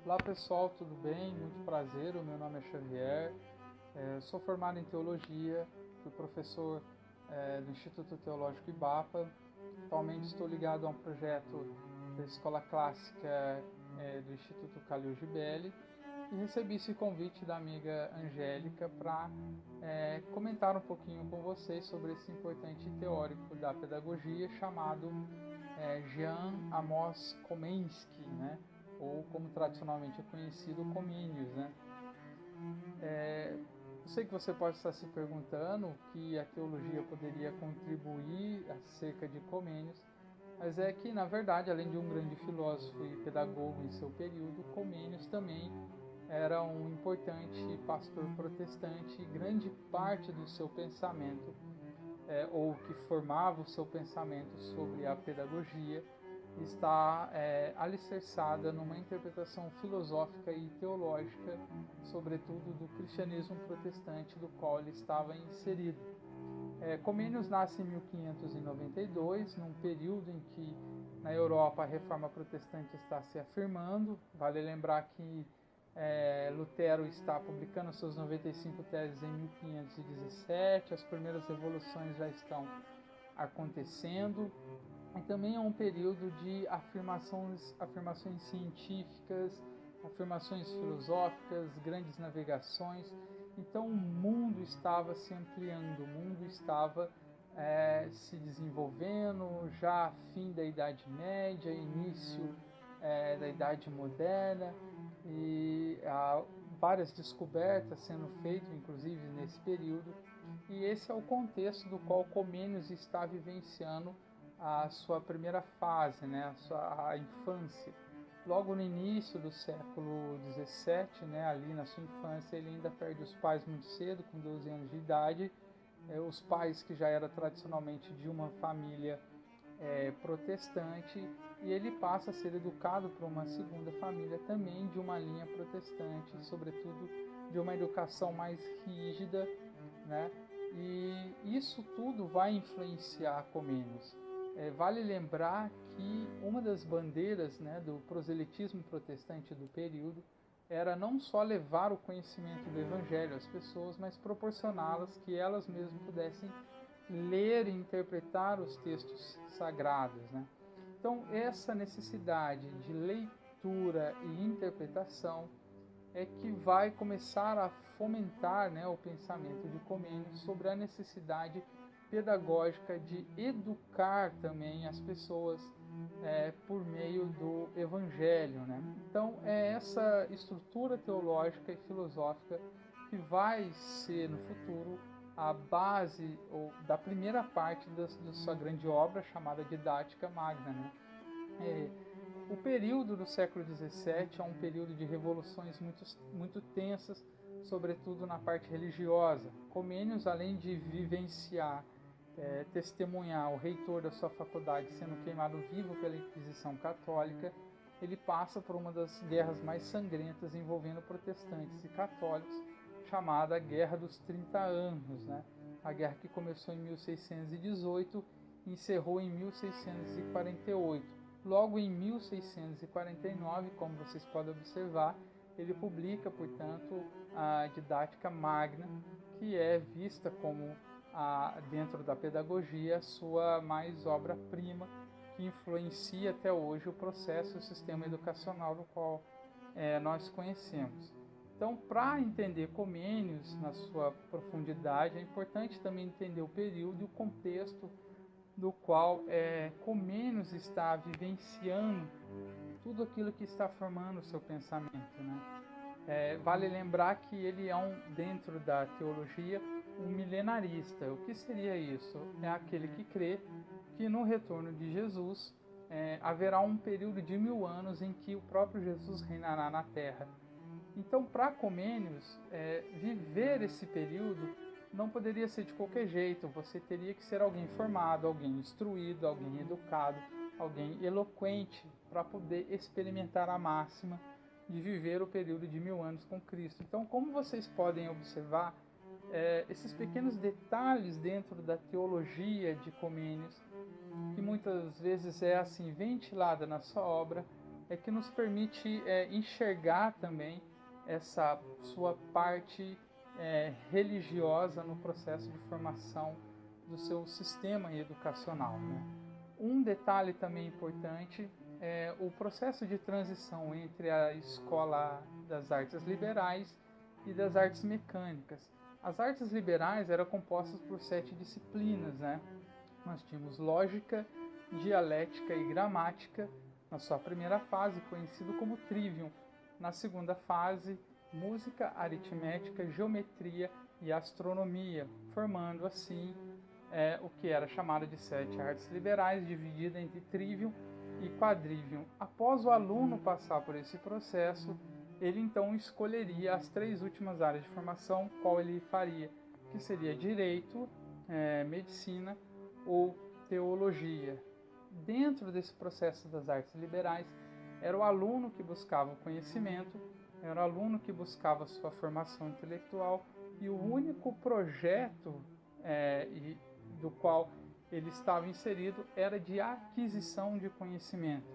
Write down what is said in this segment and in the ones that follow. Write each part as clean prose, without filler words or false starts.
Olá pessoal, tudo bem? Muito prazer, o meu nome é Xavier, sou formado em Teologia, fui professor do Instituto Teológico Ibapa, atualmente estou ligado a um projeto da Escola Clássica do Instituto Calil Gibelli e recebi esse convite da amiga Angélica para comentar um pouquinho com vocês sobre esse importante teórico da pedagogia chamado Jan Amos Komensky, né? Ou como tradicionalmente é conhecido, Comênios, né? Eu sei que você pode estar se perguntando que a teologia poderia contribuir acerca de Comênios, mas é que, na verdade, além de um grande filósofo e pedagogo em seu período, Comênios também era um importante pastor protestante e grande parte do seu pensamento, ou que formava o seu pensamento sobre a pedagogia, está alicerçada numa interpretação filosófica e teológica, sobretudo do cristianismo protestante do qual ele estava inserido. Comênios nasce em 1592, num período em que na Europa a reforma protestante está se afirmando. Vale lembrar que Lutero está publicando suas 95 teses em 1517, as primeiras revoluções já estão acontecendo. E também é um período de afirmações científicas, afirmações filosóficas, grandes navegações. Então o mundo estava se ampliando, o mundo estava se desenvolvendo, já fim da Idade Média, início da Idade Moderna, e há várias descobertas sendo feitas, inclusive nesse período. E esse é o contexto do qual Comênios está vivenciando a sua primeira fase, né, a infância. Logo no início do século XVII, né, ali na sua infância, ele ainda perde os pais muito cedo, com 12 anos de idade. Os pais que já eram tradicionalmente de uma família protestante, e ele passa a ser educado por uma segunda família também de uma linha protestante, sobretudo de uma educação mais rígida, né? E isso tudo vai influenciar Comênios. Vale lembrar que uma das bandeiras, né, do proselitismo protestante do período era não só levar o conhecimento do Evangelho às pessoas, mas proporcioná-las que elas mesmas pudessem ler e interpretar os textos sagrados, né? Então, essa necessidade de leitura e interpretação é que vai começar a fomentar, né, o pensamento de Comênios sobre a necessidade pedagógica de educar também as pessoas por meio do Evangelho, né? Então é essa estrutura teológica e filosófica que vai ser no futuro a base da primeira parte da sua grande obra chamada Didática Magna, né? O período do século XVII é um período de revoluções muito tensas, sobretudo na parte religiosa. Comênios, além de vivenciar, testemunhar o reitor da sua faculdade sendo queimado vivo pela Inquisição Católica, ele passa por uma das guerras mais sangrentas envolvendo protestantes e católicos, chamada Guerra dos 30 Anos, né? A guerra que começou em 1618 e encerrou em 1648. Logo em 1649, como vocês podem observar, ele publica, portanto, a Didática Magna, que é vista como, dentro da pedagogia, a sua mais obra-prima, que influencia até hoje o processo e o sistema educacional do qual nós conhecemos. Então, para entender Comênios na sua profundidade, é importante também entender o período e o contexto do qual Comênios está vivenciando tudo aquilo que está formando o seu pensamento, né? Vale lembrar que ele é dentro da teologia, um milenarista. O que seria isso? É aquele que crê que no retorno de Jesus haverá um período de 1000 anos em que o próprio Jesus reinará na Terra. Então, para Comênios, viver esse período não poderia ser de qualquer jeito. Você teria que ser alguém formado, alguém instruído, alguém educado, alguém eloquente para poder experimentar a máxima de viver o período de 1000 anos com Cristo. Então, como vocês podem observar, esses pequenos detalhes dentro da teologia de Comênios, que muitas vezes é assim ventilada na sua obra, é que nos permite enxergar também essa sua parte religiosa no processo de formação do seu sistema educacional, né? Um detalhe também importante é o processo de transição entre a escola das artes liberais e das artes mecânicas. As artes liberais eram compostas por 7 disciplinas, né? Nós tínhamos lógica, dialética e gramática na sua primeira fase, conhecido como trivium. Na segunda fase, música, aritmética, geometria e astronomia, formando assim o que era chamado de 7 artes liberais, dividida entre trivium e quadrivium. Após o aluno passar por esse processo, ele então escolheria as 3 últimas áreas de formação, qual ele faria, que seria direito, medicina ou teologia. Dentro desse processo das artes liberais, era o aluno que buscava o conhecimento, era o aluno que buscava a sua formação intelectual, e o único projeto do qual ele estava inserido era de aquisição de conhecimento.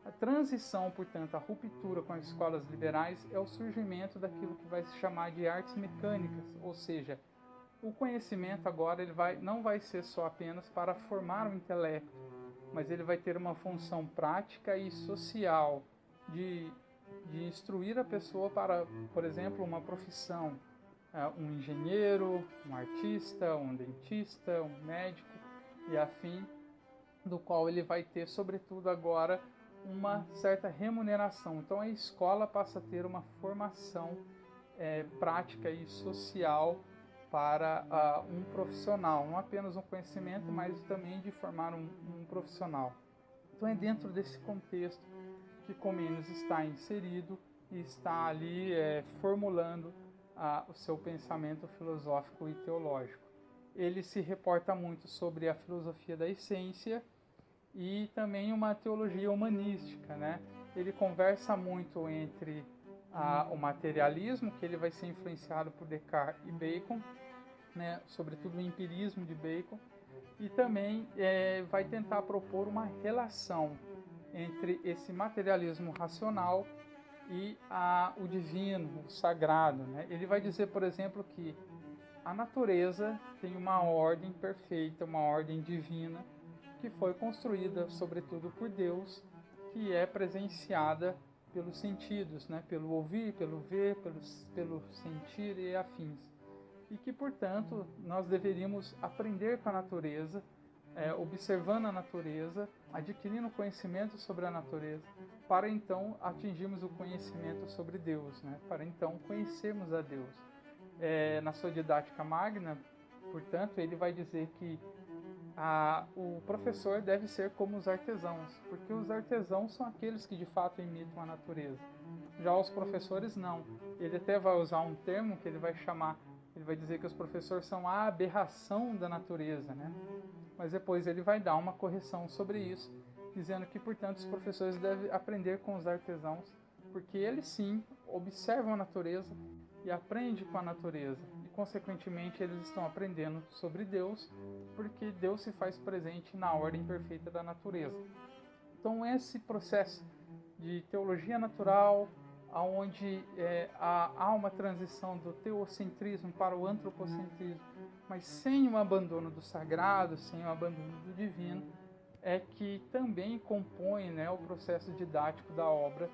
A transição, portanto, a ruptura com as escolas liberais é o surgimento daquilo que vai se chamar de artes mecânicas, ou seja, o conhecimento agora não vai ser só apenas para formar o intelecto, mas ele vai ter uma função prática e social de instruir a pessoa para, por exemplo, uma profissão, um engenheiro, um artista, um dentista, um médico e afim, do qual ele vai ter, sobretudo agora, uma certa remuneração. Então a escola passa a ter uma formação prática e social para um profissional, não apenas um conhecimento, mas também de formar um profissional. Então é dentro desse contexto que Comênios está inserido e está ali formulando o seu pensamento filosófico e teológico. Ele se reporta muito sobre a filosofia da essência e também uma teologia humanística, né? Ele conversa muito entre o materialismo, que ele vai ser influenciado por Descartes e Bacon, né? Sobretudo o empirismo de Bacon, e também vai tentar propor uma relação entre esse materialismo racional e o divino, o sagrado, né? Ele vai dizer, por exemplo, que a natureza tem uma ordem perfeita, uma ordem divina, que foi construída, sobretudo, por Deus, que é presenciada pelos sentidos, né? Pelo ouvir, pelo ver, pelo sentir e afins. E que, portanto, nós deveríamos aprender com a natureza, observando a natureza, adquirindo conhecimento sobre a natureza, para então atingirmos o conhecimento sobre Deus, né? Para então conhecermos a Deus. Na sua didática magna, portanto, ele vai dizer que o professor deve ser como os artesãos, porque os artesãos são aqueles que de fato imitam a natureza. Já os professores não. Ele até vai usar um termo que ele vai dizer que os professores são a aberração da natureza, né? Mas depois ele vai dar uma correção sobre isso, dizendo que, portanto, os professores devem aprender com os artesãos, porque eles sim observam a natureza e aprendem com a natureza. E, consequentemente, eles estão aprendendo sobre Deus, porque Deus se faz presente na ordem perfeita da natureza. Então, esse processo de teologia natural, onde há uma transição do teocentrismo para o antropocentrismo, mas sem o abandono do sagrado, sem o abandono do divino, é que também compõe, né, o processo didático da obra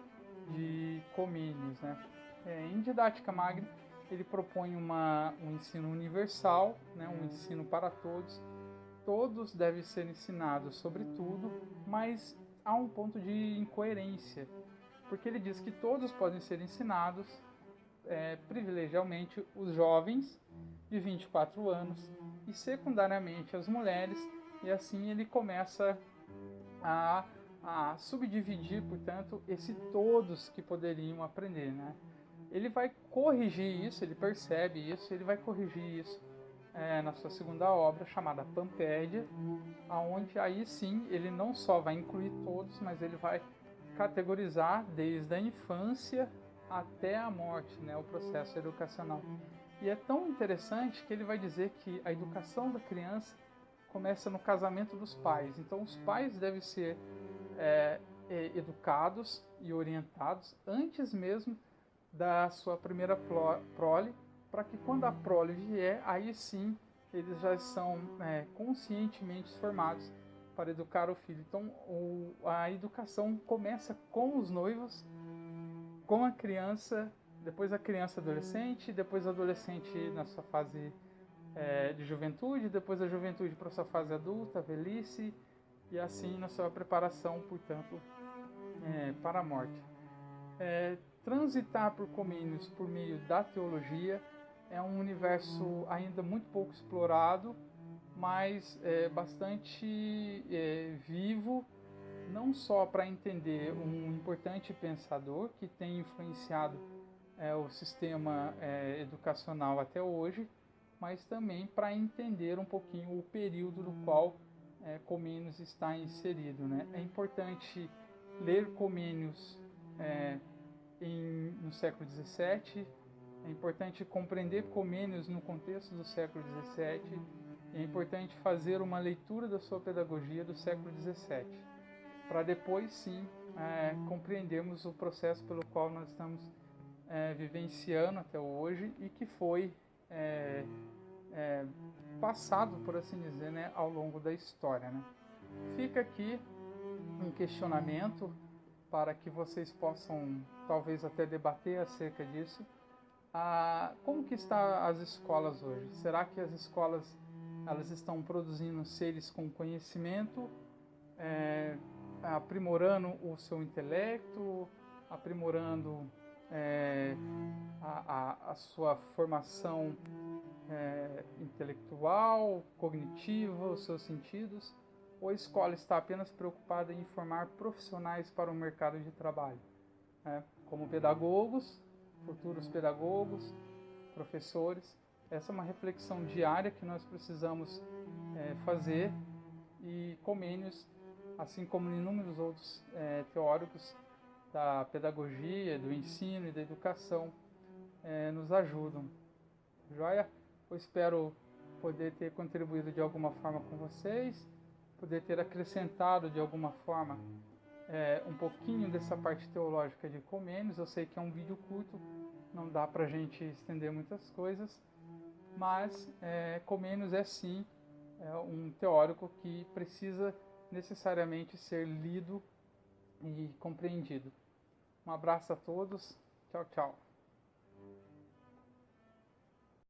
de Comênios, né? Em Didática Magna, ele propõe um ensino universal, né, um ensino para todos. Todos devem ser ensinados sobre tudo, mas há um ponto de incoerência, porque ele diz que todos podem ser ensinados, privilegialmente os jovens de 24 anos e secundariamente as mulheres, e assim ele começa a subdividir, portanto, esse todos que poderiam aprender, né? Ele vai corrigir isso, ele percebe isso, ele vai corrigir isso na sua segunda obra, chamada Pampédia, onde aí sim ele não só vai incluir todos, mas ele vai categorizar desde a infância até a morte, né, o processo educacional. E é tão interessante que ele vai dizer que a educação da criança começa no casamento dos pais. Então os pais devem ser educados e orientados antes mesmo da sua primeira prole, para que quando a prole vier, aí sim eles já são conscientemente formados para educar o filho. Então a educação começa com os noivos, com a criança, depois a criança adolescente, depois a adolescente na sua fase de juventude, depois a juventude para a sua fase adulta, velhice, e assim na sua preparação, portanto, para a morte. Transitar por Comênios por meio da teologia é um universo ainda muito pouco explorado, mas bastante vivo, não só para entender um importante pensador que tem influenciado o sistema educacional até hoje, mas também para entender um pouquinho o período no qual Comênios está inserido, né? É importante ler Comênios no século XVII, é importante compreender Comênios no contexto do século XVII, é importante fazer uma leitura da sua pedagogia do século XVII, para depois sim compreendermos o processo pelo qual nós estamos vivenciando até hoje e que foi passado, por assim dizer, né, ao longo da história, né? Fica aqui um questionamento para que vocês possam talvez até debater acerca disso. Como que está as escolas hoje? Será que as escolas elas estão produzindo seres com conhecimento, aprimorando o seu intelecto, aprimorando a sua formação intelectual, cognitiva, os seus sentidos? Ou a escola está apenas preocupada em formar profissionais para o mercado de trabalho, como pedagogos, futuros pedagogos, professores? Essa é uma reflexão diária que nós precisamos fazer, e Comênios, assim como inúmeros outros teóricos da pedagogia, do ensino e da educação, nos ajudam. Joia? Eu espero poder ter contribuído de alguma forma com vocês, poder ter acrescentado de alguma forma um pouquinho dessa parte teológica de Comênios. Eu sei que é um vídeo curto, não dá pra gente estender muitas coisas, mas Comênios é sim um teórico que precisa necessariamente ser lido e compreendido. Um abraço a todos, tchau, tchau.